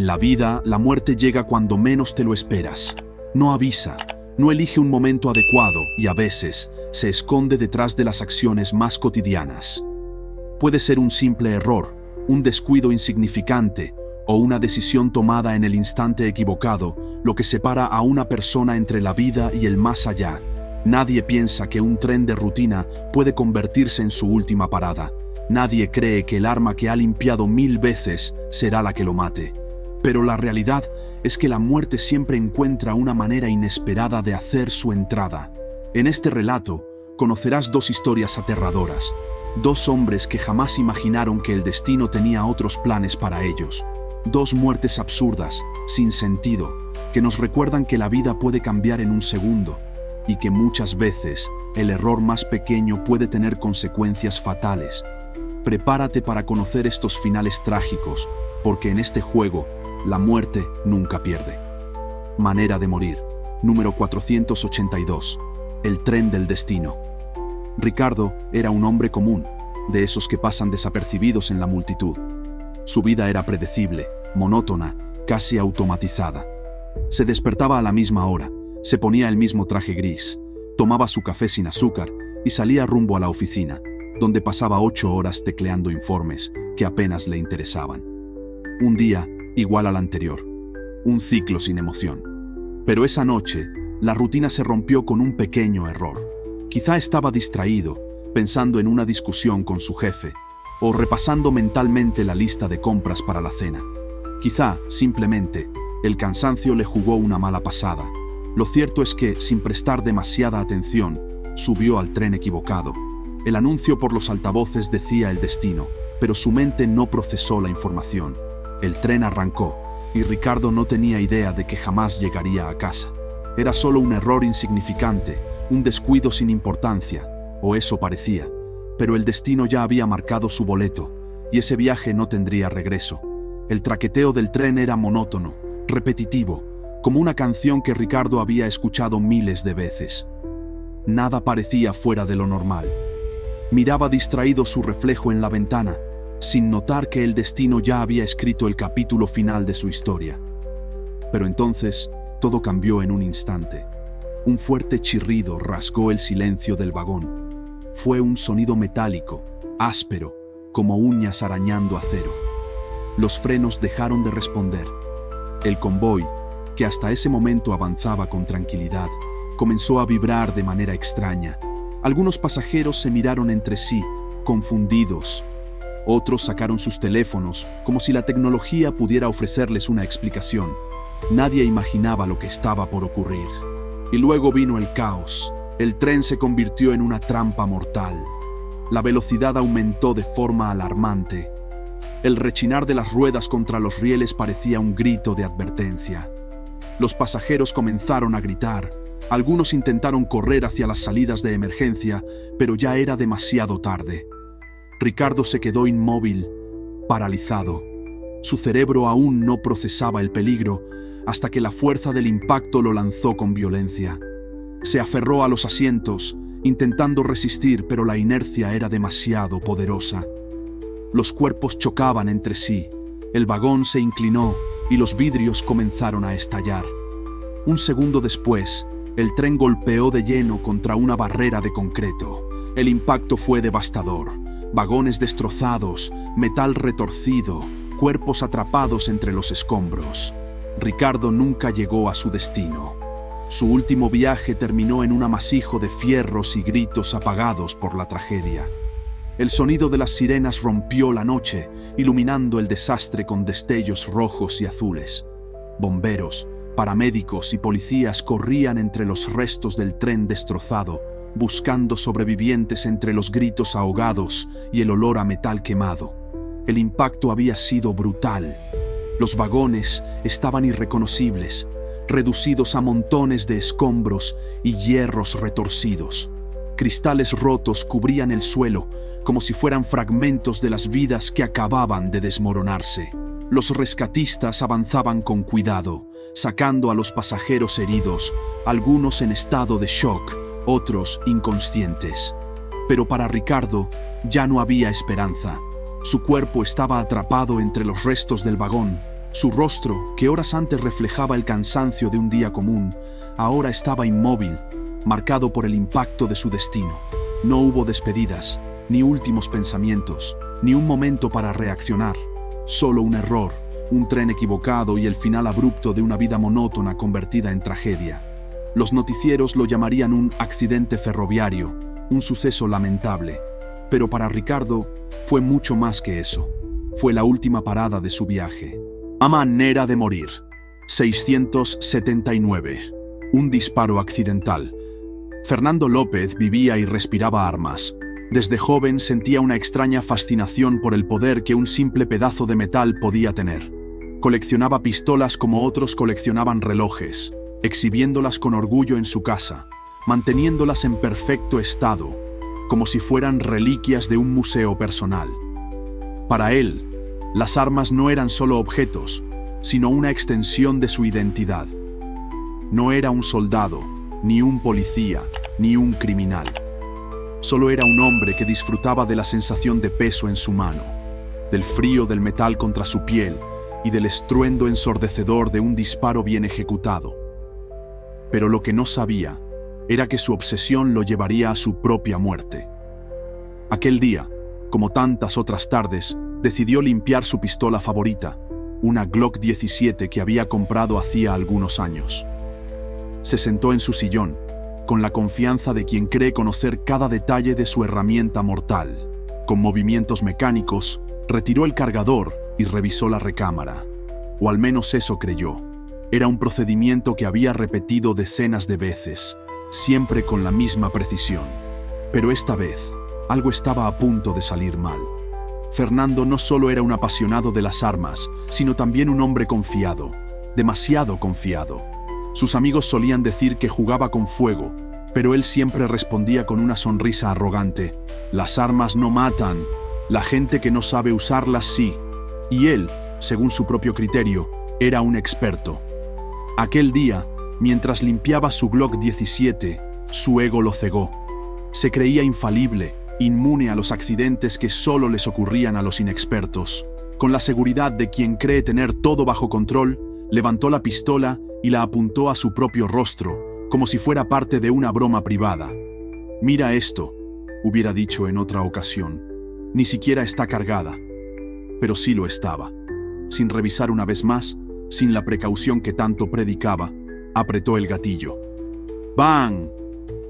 En la vida, la muerte llega cuando menos te lo esperas. No avisa, no elige un momento adecuado y a veces se esconde detrás de las acciones más cotidianas. Puede ser un simple error, un descuido insignificante o una decisión tomada en el instante equivocado, lo que separa a una persona entre la vida y el más allá. Nadie piensa que un tren de rutina puede convertirse en su última parada. Nadie cree que el arma que ha limpiado 1000 veces será la que lo mate. Pero la realidad es que la muerte siempre encuentra una manera inesperada de hacer su entrada. En este relato conocerás dos historias aterradoras, dos hombres que jamás imaginaron que el destino tenía otros planes para ellos, dos muertes absurdas, sin sentido, que nos recuerdan que la vida puede cambiar en un segundo y que muchas veces el error más pequeño puede tener consecuencias fatales. Prepárate para conocer estos finales trágicos, porque en este juego la muerte nunca pierde. Manera de morir. Número 482. El tren del destino. Ricardo era un hombre común, de esos que pasan desapercibidos en la multitud. Su vida era predecible, monótona, casi automatizada. Se despertaba a la misma hora, se ponía el mismo traje gris, tomaba su café sin azúcar y salía rumbo a la oficina, donde pasaba 8 horas tecleando informes que apenas le interesaban. Un día igual al anterior, un ciclo sin emoción. Pero esa noche, la rutina se rompió con un pequeño error. Quizá estaba distraído, pensando en una discusión con su jefe, o repasando mentalmente la lista de compras para la cena. Quizá, simplemente, el cansancio le jugó una mala pasada. Lo cierto es que, sin prestar demasiada atención, subió al tren equivocado. El anuncio por los altavoces decía el destino, pero su mente no procesó la información. El tren arrancó, y Ricardo no tenía idea de que jamás llegaría a casa. Era solo un error insignificante, un descuido sin importancia, o eso parecía. Pero el destino ya había marcado su boleto, y ese viaje no tendría regreso. El traqueteo del tren era monótono, repetitivo, como una canción que Ricardo había escuchado miles de veces. Nada parecía fuera de lo normal. Miraba distraído su reflejo en la ventana, sin notar que el destino ya había escrito el capítulo final de su historia. Pero entonces, todo cambió en un instante. Un fuerte chirrido rasgó el silencio del vagón. Fue un sonido metálico, áspero, como uñas arañando acero. Los frenos dejaron de responder. El convoy, que hasta ese momento avanzaba con tranquilidad, comenzó a vibrar de manera extraña. Algunos pasajeros se miraron entre sí, confundidos. Otros sacaron sus teléfonos, como si la tecnología pudiera ofrecerles una explicación. Nadie imaginaba lo que estaba por ocurrir. Y luego vino el caos. El tren se convirtió en una trampa mortal. La velocidad aumentó de forma alarmante. El rechinar de las ruedas contra los rieles parecía un grito de advertencia. Los pasajeros comenzaron a gritar. Algunos intentaron correr hacia las salidas de emergencia, pero ya era demasiado tarde. Ricardo se quedó inmóvil, paralizado. Su cerebro aún no procesaba el peligro hasta que la fuerza del impacto lo lanzó con violencia. Se aferró a los asientos, intentando resistir, pero la inercia era demasiado poderosa. Los cuerpos chocaban entre sí, el vagón se inclinó y los vidrios comenzaron a estallar. Un segundo después, el tren golpeó de lleno contra una barrera de concreto. El impacto fue devastador. Vagones destrozados, metal retorcido, cuerpos atrapados entre los escombros. Ricardo nunca llegó a su destino. Su último viaje terminó en un amasijo de fierros y gritos apagados por la tragedia. El sonido de las sirenas rompió la noche, iluminando el desastre con destellos rojos y azules. Bomberos, paramédicos y policías corrían entre los restos del tren destrozado, buscando sobrevivientes entre los gritos ahogados y el olor a metal quemado. El impacto había sido brutal. Los vagones estaban irreconocibles, reducidos a montones de escombros y hierros retorcidos. Cristales rotos cubrían el suelo, como si fueran fragmentos de las vidas que acababan de desmoronarse. Los rescatistas avanzaban con cuidado, sacando a los pasajeros heridos, algunos en estado de shock, otros inconscientes. Pero para Ricardo ya no había esperanza. Su cuerpo estaba atrapado entre los restos del vagón, Su rostro, que horas antes reflejaba el cansancio de un día común, ahora estaba inmóvil, marcado por el impacto de su destino. No hubo despedidas, ni últimos pensamientos, ni un momento para reaccionar. Solo un error, un tren equivocado y el final abrupto de una vida monótona convertida en tragedia. Los noticieros lo llamarían un accidente ferroviario, un suceso lamentable. Pero para Ricardo fue mucho más que eso. Fue la última parada de su viaje. A manera de morir. 679. Un disparo accidental. Fernando López vivía y respiraba armas. Desde joven sentía una extraña fascinación por el poder que un simple pedazo de metal podía tener. Coleccionaba pistolas como otros coleccionaban relojes, exhibiéndolas con orgullo en su casa, manteniéndolas en perfecto estado, como si fueran reliquias de un museo personal. Para él, las armas no eran solo objetos, sino una extensión de su identidad. No era un soldado, ni un policía, ni un criminal. Solo era un hombre que disfrutaba de la sensación de peso en su mano, del frío del metal contra su piel y del estruendo ensordecedor de un disparo bien ejecutado. Pero lo que no sabía era que su obsesión lo llevaría a su propia muerte. Aquel día, como tantas otras tardes, decidió limpiar su pistola favorita, una Glock 17 que había comprado hacía algunos años. Se sentó en su sillón, con la confianza de quien cree conocer cada detalle de su herramienta mortal. Con movimientos mecánicos, retiró el cargador y revisó la recámara. O al menos eso creyó. Era un procedimiento que había repetido decenas de veces, siempre con la misma precisión. Pero esta vez, algo estaba a punto de salir mal. Fernando no solo era un apasionado de las armas, sino también un hombre confiado, demasiado confiado. Sus amigos solían decir que jugaba con fuego, pero él siempre respondía con una sonrisa arrogante: las armas no matan, la gente que no sabe usarlas sí. Y él, según su propio criterio, era un experto. Aquel día, mientras limpiaba su Glock 17, su ego lo cegó. Se creía infalible, inmune a los accidentes que solo les ocurrían a los inexpertos. Con la seguridad de quien cree tener todo bajo control, levantó la pistola y la apuntó a su propio rostro, como si fuera parte de una broma privada. «Mira esto», hubiera dicho en otra ocasión. «Ni siquiera está cargada». Pero sí lo estaba. Sin revisar una vez más, sin la precaución que tanto predicaba, apretó el gatillo. ¡Bang!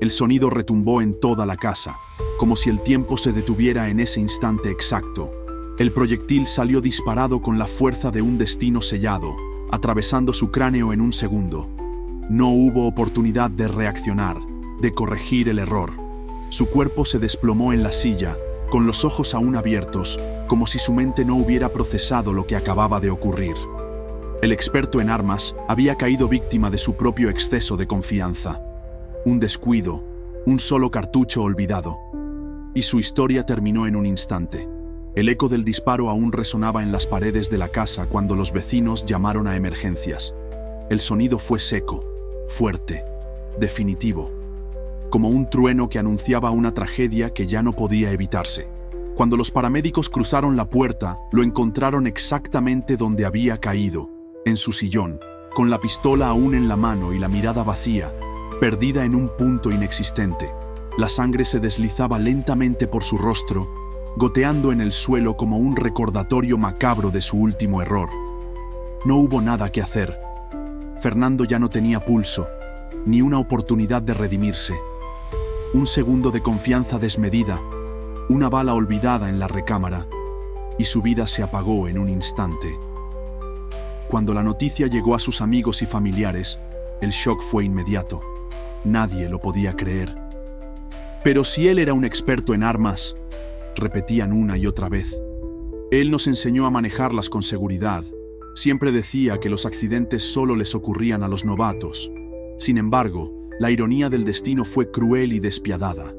El sonido retumbó en toda la casa, como si el tiempo se detuviera en ese instante exacto. El proyectil salió disparado con la fuerza de un destino sellado, atravesando su cráneo en un segundo. No hubo oportunidad de reaccionar, de corregir el error. Su cuerpo se desplomó en la silla, con los ojos aún abiertos, como si su mente no hubiera procesado lo que acababa de ocurrir. El experto en armas había caído víctima de su propio exceso de confianza. Un descuido, un solo cartucho olvidado. Y su historia terminó en un instante. El eco del disparo aún resonaba en las paredes de la casa cuando los vecinos llamaron a emergencias. El sonido fue seco, fuerte, definitivo, como un trueno que anunciaba una tragedia que ya no podía evitarse. Cuando los paramédicos cruzaron la puerta, lo encontraron exactamente donde había caído, en su sillón, con la pistola aún en la mano y la mirada vacía, perdida en un punto inexistente. La sangre se deslizaba lentamente por su rostro, goteando en el suelo como un recordatorio macabro de su último error. No hubo nada que hacer. Fernando ya no tenía pulso, ni una oportunidad de redimirse. Un segundo de confianza desmedida, una bala olvidada en la recámara, y su vida se apagó en un instante. Cuando la noticia llegó a sus amigos y familiares, el shock fue inmediato. Nadie lo podía creer. Pero si él era un experto en armas, repetían una y otra vez. Él nos enseñó a manejarlas con seguridad. Siempre decía que los accidentes solo les ocurrían a los novatos. Sin embargo, la ironía del destino fue cruel y despiadada.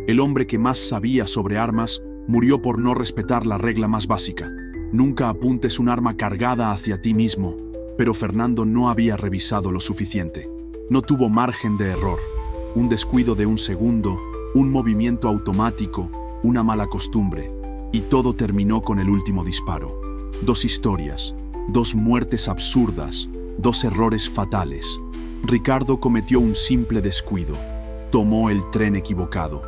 El hombre que más sabía sobre armas murió por no respetar la regla más básica. Nunca apuntes un arma cargada hacia ti mismo. Pero Fernando no había revisado lo suficiente. No tuvo margen de error. Un descuido de un segundo, un movimiento automático, una mala costumbre. Y todo terminó con el último disparo. Dos historias, 2 muertes absurdas, 2 errores fatales. Ricardo cometió un simple descuido. Tomó el tren equivocado.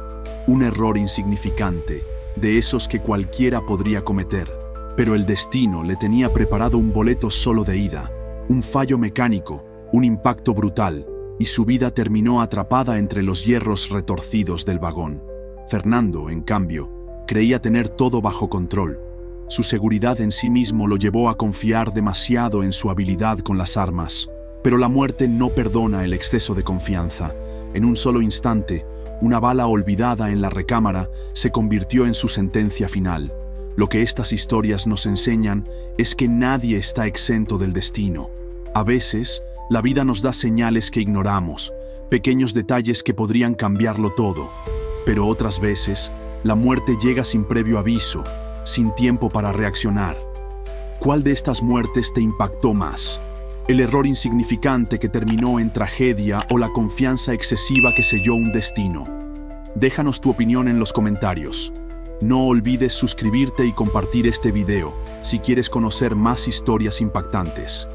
Un error insignificante, de esos que cualquiera podría cometer. Pero el destino le tenía preparado un boleto solo de ida. Un fallo mecánico, un impacto brutal, y su vida terminó atrapada entre los hierros retorcidos del vagón. Fernando, en cambio, creía tener todo bajo control. Su seguridad en sí mismo lo llevó a confiar demasiado en su habilidad con las armas. Pero la muerte no perdona el exceso de confianza. En un solo instante, una bala olvidada en la recámara se convirtió en su sentencia final. Lo que estas historias nos enseñan es que nadie está exento del destino. A veces, la vida nos da señales que ignoramos, pequeños detalles que podrían cambiarlo todo. Pero otras veces, la muerte llega sin previo aviso, sin tiempo para reaccionar. ¿Cuál de estas muertes te impactó más? ¿El error insignificante que terminó en tragedia o la confianza excesiva que selló un destino? Déjanos tu opinión en los comentarios. No olvides suscribirte y compartir este video si quieres conocer más historias impactantes.